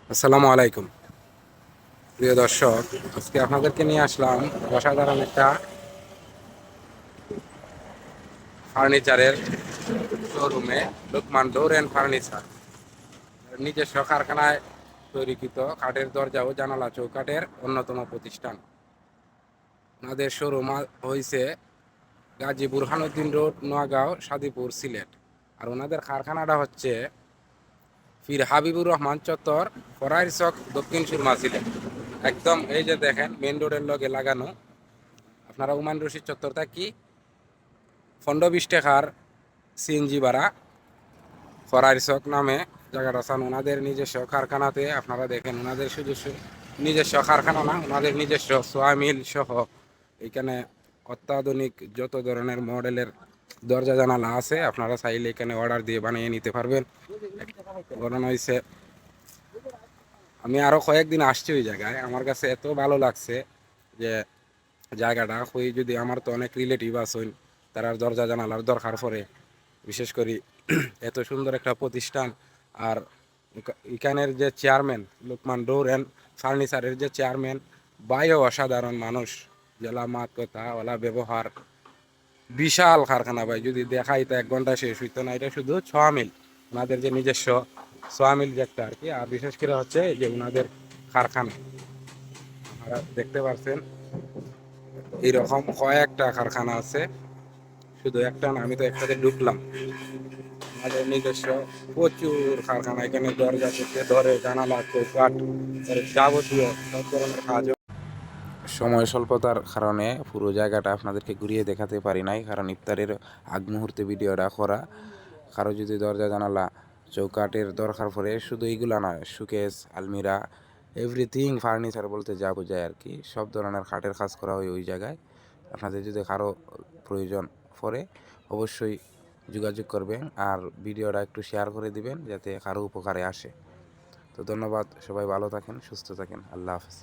আসসালামু আলাইকুম প্রিয় দর্শক। আজকে আপনাদেরকে নিয়ে আসলাম অসাধারণ একটা ফার্নিচারের শোরুমে, লোকমান ডোর অ্যান্ড ফার্নিচার নিজস্ব কারখানায় তৈরিকৃত কাঠের দরজা ও জানালা চৌকাঠের অন্যতম প্রতিষ্ঠান। ওনাদের শোরুম হয়েছে গাজী বুরহানুদ্দিন রোড, নোয়াগাঁও, সাদিপুর, সিলেট। আর ওনাদের কারখানাটা হচ্ছে ফির হাবিবুর রহমান চত্বর, ফরাইর চক, দক্ষিণ সুরমা, সিলেট। একদম এই যে দেখেন মেন রোডের লগে লাগানো। আপনারা উমান রশিদ চত্বর থাকি 15-20 টাকার সিএনজি ভাড়া ফরাইর চক নামে জায়গাটা আছেন ওনাদের নিজস্ব কারখানাতে। আপনারা দেখেন ওনাদের নিজস্ব কারখানা না, ওনাদের নিজস্ব সোয়া মিল সহ এখানে অত্যাধুনিক যত ধরনের মডেলের দরজা জানালা আছে। আপনারা চাইলে এখানে অর্ডার দিয়ে বানিয়ে নিতে পারবেন। ঘটনা হয়েছে, আমি আরও কয়েকদিন আসছি ওই জায়গায়, আমার কাছে এত ভালো লাগছে যে জায়গাটা হই, যদি আমার তো অনেক রিলেটিভ আছেন তারা দরজা জানালার দরকার পড়ে, বিশেষ করে এত সুন্দর একটা প্রতিষ্ঠান। আর এখানের যে চেয়ারম্যান লোকমান ডোর অ্যান্ড ফার্নিচারের যে চেয়ারম্যান, বাইও অসাধারণ মানুষ, জেলা মাত কথা ওলা ব্যবহার, বিশাল কারখানা ভাই, যদি দেখাই তো 1 ঘন্টা শেষ হইতো না। এটা শুধু 6 মিল, ওনাদের যে নিজস্ব 6 মিল যেটা আর কি। আর বিশেষ করে হচ্ছে যে ওনাদের কারখানা আপনারা দেখতে পাচ্ছেন এইরকম কয়েকটা কারখানা আছে, শুধু একটা না। আমি তো একটাতে ঢুকলাম। আমাদের নিজস্ব প্রচুর কারখানা এখানে, দরজা থেকে ধরে জানালা চৌকাঠ যাবতীয় সব ধরনের কাজ। সময় স্বল্পতার কারণে পুরো জায়গাটা আপনাদেরকে ঘুরিয়ে দেখাতে পারি নাই, কারণ ইফতারের আগ মুহূর্তে ভিডিওটা করা। কারো যদি দরজা জানালা চৌকাঠের দরকার পড়ে, শুধু এইগুলা নয়, সুকেস, আলমিরা, এভরিথিং ফার্নিচার বলতে যা বোঝায় আর কি, সব ধরনের কাঠের কাজ করা হয় ওই জায়গায়। আপনাদের যদি কারো প্রয়োজন পড়ে অবশ্যই যোগাযোগ করবেন, আর ভিডিওটা একটু শেয়ার করে দিবেন যাতে কারো উপকারে আসে। তো ধন্যবাদ, সবাই ভালো থাকেন, সুস্থ থাকেন, আল্লাহ হাফেজ।